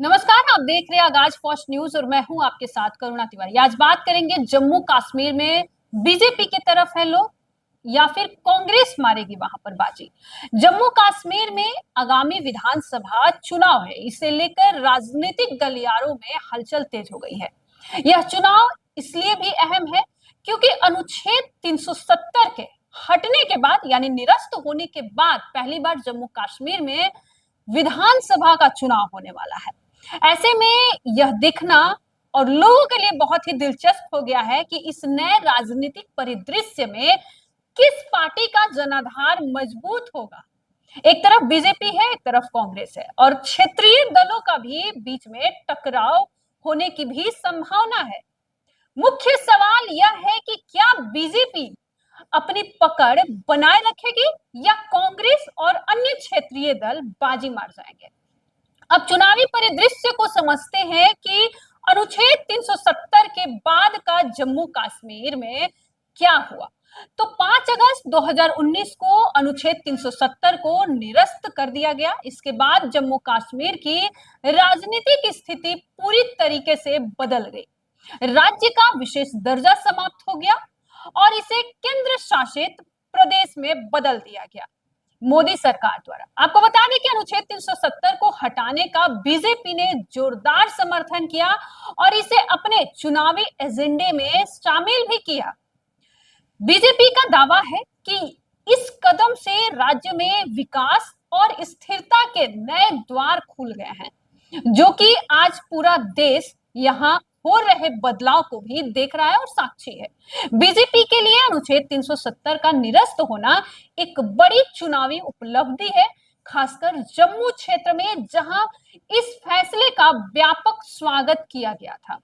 नमस्कार, आप देख रहे हैं आगाज फर्स्ट न्यूज और मैं हूं आपके साथ करुणा तिवारी। आज बात करेंगे जम्मू कश्मीर में बीजेपी की तरफ है लोग या फिर कांग्रेस मारेगी वहां पर बाजी। जम्मू कश्मीर में आगामी विधानसभा चुनाव है, इसे लेकर राजनीतिक गलियारों में हलचल तेज हो गई है। यह चुनाव इसलिए भी अहम है क्योंकि अनुच्छेद 370 के हटने के बाद यानी निरस्त होने के बाद पहली बार जम्मू कश्मीर में विधानसभा का चुनाव होने वाला है। ऐसे में यह देखना और लोगों के लिए बहुत ही दिलचस्प हो गया है कि इस नए राजनीतिक परिदृश्य में किस पार्टी का जनाधार मजबूत होगा। एक तरफ बीजेपी है, एक तरफ कांग्रेस है और क्षेत्रीय दलों का भी बीच में टकराव होने की भी संभावना है। मुख्य सवाल यह है कि क्या बीजेपी अपनी पकड़ बनाए रखेगी या कांग्रेस और अन्य क्षेत्रीय दल बाजी मार जाएंगे। अब चुनावी परिदृश्य को समझते हैं कि अनुच्छेद 370 के बाद का जम्मू कश्मीर में क्या हुआ। तो 5 अगस्त 2019 को अनुच्छेद 370 को निरस्त कर दिया गया। इसके बाद जम्मू कश्मीर की राजनीतिक स्थिति पूरी तरीके से बदल गई। राज्य का विशेष दर्जा समाप्त हो गया और इसे केंद्र शासित प्रदेश में बदल दिया गया मोदी सरकार द्वारा। आपको बता दें कि अनुच्छेद 370 को हटाने का बीजेपी ने जोरदार समर्थन किया और इसे अपने चुनावी एजेंडे में शामिल भी किया। बीजेपी का दावा है कि इस कदम से राज्य में विकास और स्थिरता के नए द्वार खुल गए हैं, जो कि आज पूरा देश यहाँ हो रहे बदलाव को भी देख रहा है और साक्षी है। बीजेपी के लिए अनुच्छेद 370 का निरस्त होना एक बड़ी चुनावी उपलब्धि है, खासकर जम्मू क्षेत्र में जहां इस फैसले का व्यापक स्वागत किया गया था।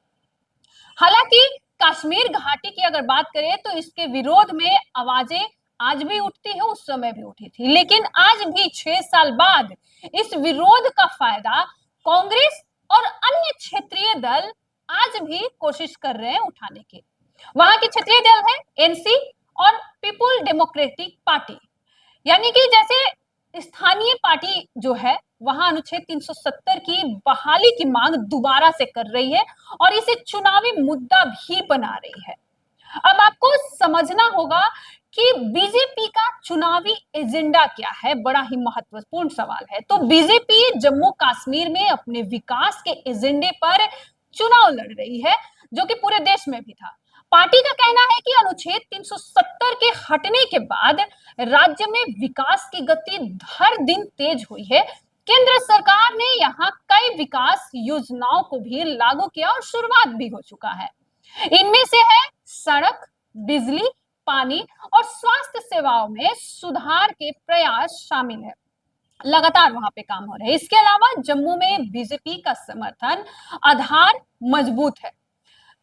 हालांकि कश्मीर घाटी की अगर बात करें तो इसके विरोध में आवाजें आज भी उठती है, उस समय भी उठी थी, लेकिन आज भी 6 साल बाद इस विरोध का फायदा कांग्रेस और अन्य क्षेत्रीय दल आज भी कोशिश कर रहे हैं उठाने की। वहां की क्षेत्रीय दल है एनसी और पीपुल डेमोक्रेटिक पार्टी, यानी कि जैसे स्थानीय पार्टी जो है वहां अनुच्छेद 370 की बहाली की मांग दोबारा से कर रही है और इसे चुनावी मुद्दा भी बना रही है। अब आपको समझना होगा कि बीजेपी का चुनावी एजेंडा क्या है, बड़ा ही महत्वपूर्ण सवाल है। तो बीजेपी जम्मू कश्मीर में अपने विकास के एजेंडे पर चुनाव लड़ रही है, जो कि पूरे देश में भी था। पार्टी का कहना है कि अनुच्छेद 370 के हटने के बाद राज्य में विकास की गति हर दिन तेज हुई है। केंद्र सरकार ने यहाँ कई विकास योजनाओं को भी लागू किया और शुरुआत भी हो चुका है। इनमें से है सड़क, बिजली, पानी और स्वास्थ्य सेवाओं में सुधार के प्रयास शामिल है। लगातार वहां पे काम हो रहे हैं। इसके अलावा जम्मू में बीजेपी का समर्थन आधार मजबूत है,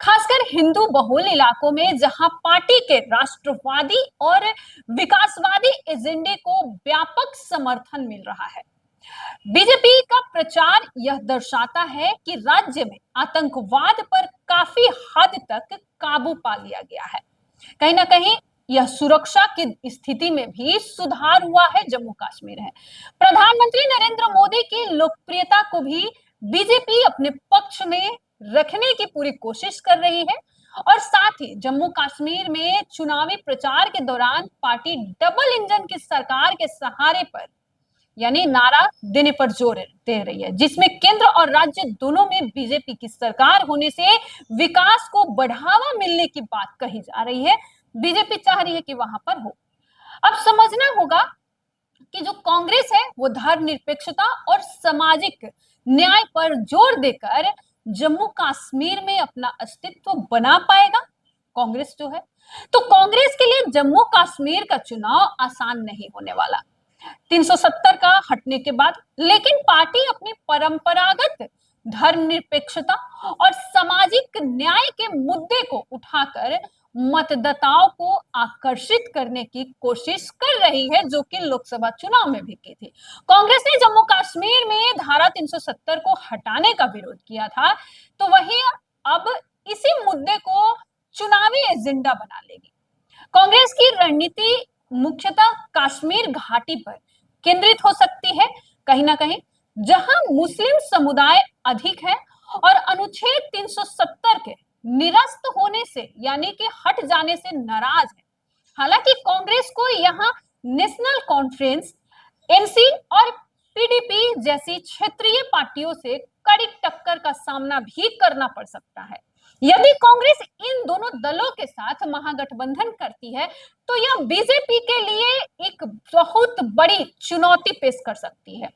खासकर हिंदू बहुल इलाकों में जहां पार्टी के राष्ट्रवादी और विकासवादी एजेंडे को व्यापक समर्थन मिल रहा है। बीजेपी का प्रचार यह दर्शाता है कि राज्य में आतंकवाद पर काफी हद तक काबू पा लिया गया है। कहीं ना कहीं यह सुरक्षा की स्थिति में भी सुधार हुआ है। जम्मू कश्मीर है, प्रधानमंत्री नरेंद्र मोदी की लोकप्रियता को भी बीजेपी अपने पक्ष में रखने की पूरी कोशिश कर रही है और साथ ही जम्मू कश्मीर में चुनावी प्रचार के दौरान पार्टी डबल इंजन की सरकार के सहारे पर यानी नारा देने पर जोर दे रही है, जिसमें केंद्र और राज्य दोनों में बीजेपी की सरकार होने से विकास को बढ़ावा मिलने की बात कही जा रही है। बीजेपी चाह रही है कि वहां पर हो। अब समझना होगा कि जो कांग्रेस है वो धर्मनिरपेक्षता और सामाजिक न्याय पर जोर देकर जम्मू कश्मीर में अपना अस्तित्व बना पाएगा। कांग्रेस जो है, तो कांग्रेस के लिए जम्मू कश्मीर का चुनाव आसान नहीं होने वाला 370 का हटने के बाद, लेकिन पार्टी अपनी परंपरागत धर्मनिरपेक्षता और सामाजिक न्याय के मुद्दे को उठाकर मतदाताओं को आकर्षित करने की कोशिश कर रही है, जो कि लोकसभा चुनाव में भी की थी। कांग्रेस ने जम्मू कश्मीर में धारा 370 को हटाने का विरोध किया था, तो वही अब इसी मुद्दे को चुनावी एजेंडा बना लेगी। कांग्रेस की रणनीति मुख्यतः कश्मीर घाटी पर केंद्रित हो सकती है। कहीं ना कहीं जहां मुस्लिम समुदाय अधिक है और अनुच्छेद 370 के निरस्त होने से यानी कि हट जाने से नाराज है। हालांकि कांग्रेस को यहां नेशनल कॉन्फ्रेंस, एनसी और पीडीपी जैसी क्षेत्रीय पार्टियों से कड़ी टक्कर का सामना भी करना पड़ सकता है। यदि कांग्रेस इन दोनों दलों के साथ महागठबंधन करती है तो यह बीजेपी के लिए एक बहुत बड़ी चुनौती पेश कर सकती है।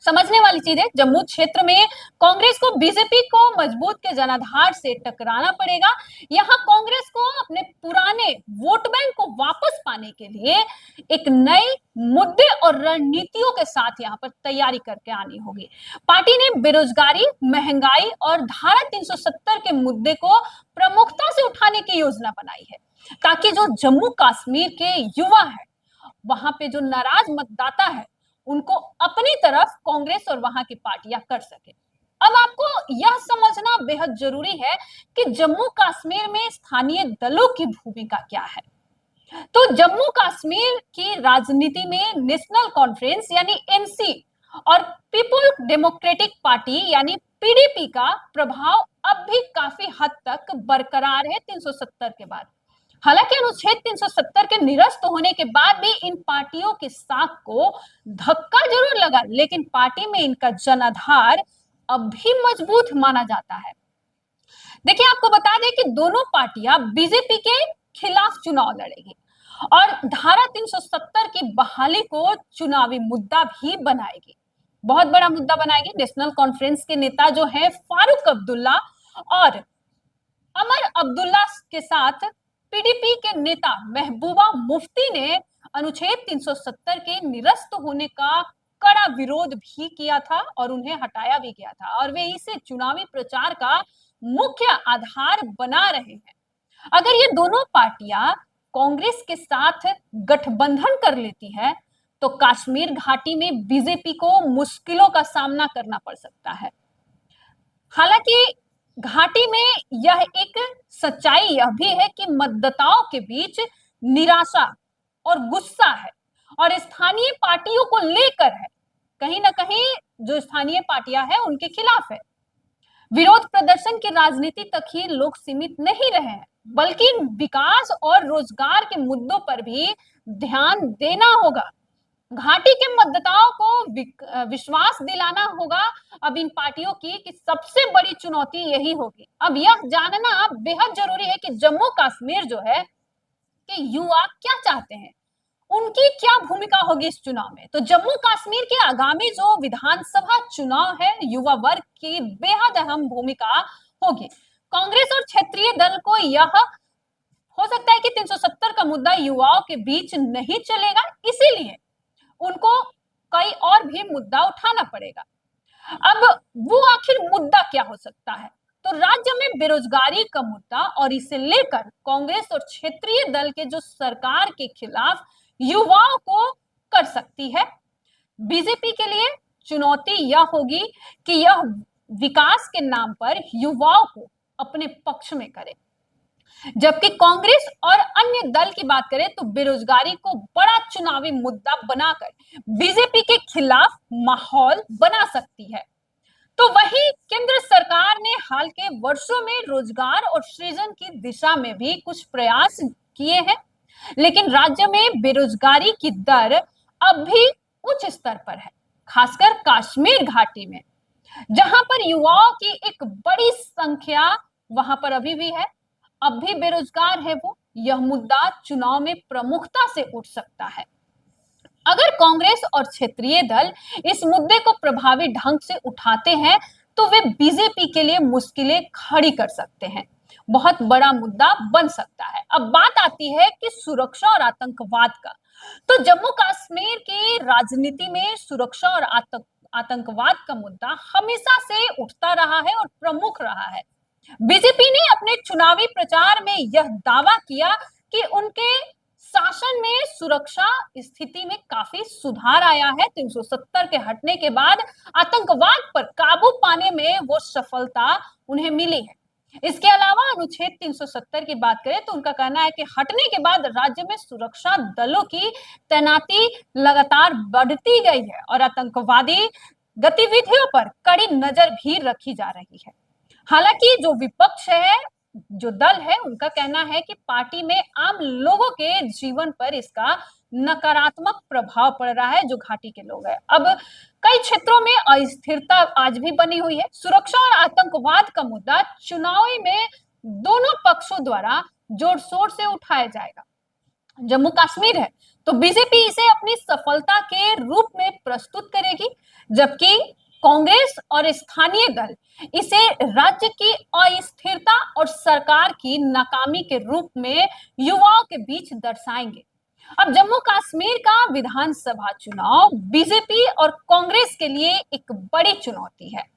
समझने वाली चीज है, जम्मू क्षेत्र में कांग्रेस को बीजेपी को मजबूत के जनाधार से टकराना पड़ेगा। यहाँ कांग्रेस को अपने पुराने वोट बैंक को वापस पाने के लिए एक नए मुद्दे और रणनीतियों के साथ यहाँ पर तैयारी करके आनी होगी। पार्टी ने बेरोजगारी, महंगाई और धारा 370 के मुद्दे को प्रमुखता से उठाने की योजना बनाई है, ताकि जो जम्मू कश्मीर के युवा है, वहां पे जो नाराज मतदाता है, उनको अपनी तरफ कांग्रेस और वहां की पार्टियां कर सके। अब आपको यह समझना बेहद जरूरी है कि जम्मू कश्मीर में स्थानीय दलों की भूमिका क्या है। तो जम्मू कश्मीर की राजनीति में नेशनल कॉन्फ्रेंस यानी एनसी और पीपुल डेमोक्रेटिक पार्टी यानी पीडीपी का प्रभाव अब भी काफी हद तक बरकरार है 370 के बाद। हालांकि अनुच्छेद 370 के निरस्त होने के बाद भी इन पार्टियों की साख को धक्का जरूर लगा, लेकिन पार्टी में इनका जनाधार अब भी मजबूत माना जाता है। देखिए, आपको बता दें कि दोनों पार्टियां बीजेपी के खिलाफ चुनाव लड़ेगी और धारा 370 की बहाली को चुनावी मुद्दा भी बनाएगी, बहुत बड़ा मुद्दा बनाएगी। नेशनल कॉन्फ्रेंस के नेता जो है फारूक अब्दुल्ला और अमर अब्दुल्ला के साथ पीडीपी के नेता महबूबा मुफ्ती ने अनुच्छेद 370 के निरस्त होने का कड़ा विरोध भी किया था और उन्हें हटाया भी गया था, और वे इसे चुनावी प्रचार का मुख्य आधार बना रहे हैं। अगर ये दोनों पार्टियां कांग्रेस के साथ गठबंधन कर लेती है तो कश्मीर घाटी में बीजेपी को मुश्किलों का सामना करना पड़ सकता है। हालांकि घाटी में यह एक सच्चाई यह भी है कि मतदाताओं के बीच निराशा और गुस्सा है और स्थानीय पार्टियों को लेकर है। कहीं ना कहीं जो स्थानीय पार्टियां हैं उनके खिलाफ है। विरोध प्रदर्शन की राजनीति तक ही लोग सीमित नहीं रहे हैं, बल्कि विकास और रोजगार के मुद्दों पर भी ध्यान देना होगा। घाटी के मतदाताओं को विश्वास दिलाना होगा अब इन पार्टियों की कि सबसे बड़ी चुनौती यही होगी। अब यह जानना बेहद जरूरी है कि जम्मू कश्मीर जो है कि युवा क्या चाहते हैं, उनकी क्या भूमिका होगी इस चुनाव में। तो जम्मू कश्मीर के आगामी जो विधानसभा चुनाव है, युवा वर्ग की बेहद अहम भूमिका होगी। कांग्रेस और क्षेत्रीय दल को यह हो सकता है कि 370 का मुद्दा युवाओं के बीच नहीं चलेगा, इसीलिए उनको कई और भी मुद्दा उठाना पड़ेगा। अब वो आखिर मुद्दा क्या हो सकता है? तो राज्य में बेरोजगारी का मुद्दा, और इसे लेकर कांग्रेस और क्षेत्रीय दल के जो सरकार के खिलाफ युवाओं को कर सकती है। बीजेपी के लिए चुनौती यह होगी कि यह विकास के नाम पर युवाओं को अपने पक्ष में करे, जबकि कांग्रेस और अन्य दल की बात करें तो बेरोजगारी को बड़ा चुनावी मुद्दा बनाकर बीजेपी के खिलाफ माहौल बना सकती है। तो वहीं केंद्र सरकार ने हाल के वर्षों में रोजगार और सृजन की दिशा में भी कुछ प्रयास किए हैं, लेकिन राज्य में बेरोजगारी की दर अब भी उच्च स्तर पर है, खासकर कश्मीर घाटी में, जहां पर युवाओं की एक बड़ी संख्या वहां पर अभी भी है, अब भी बेरोजगार है वो। यह मुद्दा चुनाव में प्रमुखता से उठ सकता है। अगर कांग्रेस और क्षेत्रीय दल इस मुद्दे को प्रभावी ढंग से उठाते हैं तो वे बीजेपी के लिए मुश्किलें खड़ी कर सकते हैं, बहुत बड़ा मुद्दा बन सकता है। अब बात आती है कि सुरक्षा और आतंकवाद का। तो जम्मू कश्मीर की राजनीति में सुरक्षा और आतंकवाद का मुद्दा हमेशा से उठता रहा है और प्रमुख रहा है। बीजेपी ने अपने चुनावी प्रचार में यह दावा किया कि उनके शासन में सुरक्षा स्थिति में काफी सुधार आया है। 370 के हटने के बाद आतंकवाद पर काबू पाने में वो सफलता उन्हें मिली है। इसके अलावा अनुच्छेद 370 की बात करें तो उनका कहना है कि हटने के बाद राज्य में सुरक्षा दलों की तैनाती लगातार बढ़ती गई है और आतंकवादी गतिविधियों पर कड़ी नजर भी रखी जा रही है। हालांकि जो विपक्ष है, जो दल है, उनका कहना है कि पार्टी में आम लोगों के जीवन पर इसका नकारात्मक प्रभाव पड़ रहा है, जो घाटी के लोग हैं। अब कई क्षेत्रों में अस्थिरता आज भी बनी हुई है। सुरक्षा और आतंकवाद का मुद्दा चुनाव में दोनों पक्षों द्वारा जोर शोर से उठाया जाएगा। जम्मू कश्मीर है तो बीजेपी इसे अपनी सफलता के रूप में प्रस्तुत करेगी, जबकि कांग्रेस और स्थानीय दल इसे राज्य की अस्थिरता और सरकार की नाकामी के रूप में युवाओं के बीच दर्शाएंगे। अब जम्मू कश्मीर का विधानसभा चुनाव बीजेपी और कांग्रेस के लिए एक बड़ी चुनौती है।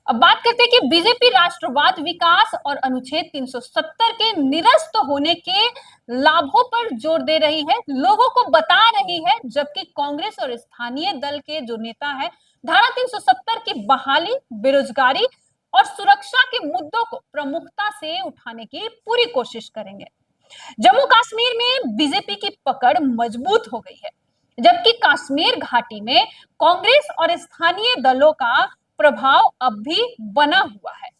अब बात करते हैं कि बीजेपी राष्ट्रवाद, विकास और अनुच्छेद 370 के निरस्त होने के लाभों पर जोर दे रही है, लोगों को बता रही है, जबकि कांग्रेस और स्थानीय दल के जो नेता है धारा 370 की बहाली, बेरोजगारी और सुरक्षा के मुद्दों को प्रमुखता से उठाने की पूरी कोशिश करेंगे। जम्मू कश्मीर में बीजेपी की पकड़ मजबूत हो गई है, जबकि कश्मीर घाटी में कांग्रेस और स्थानीय दलों का प्रभाव अब भी बना हुआ है।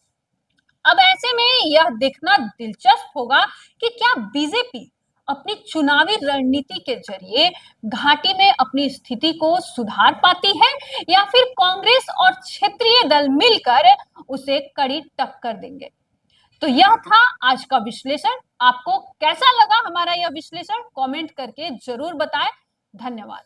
अब ऐसे में यह देखना दिलचस्प होगा कि क्या बीजेपी अपनी चुनावी रणनीति के जरिए घाटी में अपनी स्थिति को सुधार पाती है, या फिर कांग्रेस और क्षेत्रीय दल मिलकर उसे कड़ी टक्कर देंगे। तो यह था आज का विश्लेषण। आपको कैसा लगा हमारा यह विश्लेषण? कमेंट करके जरूर बताएं। धन्यवाद।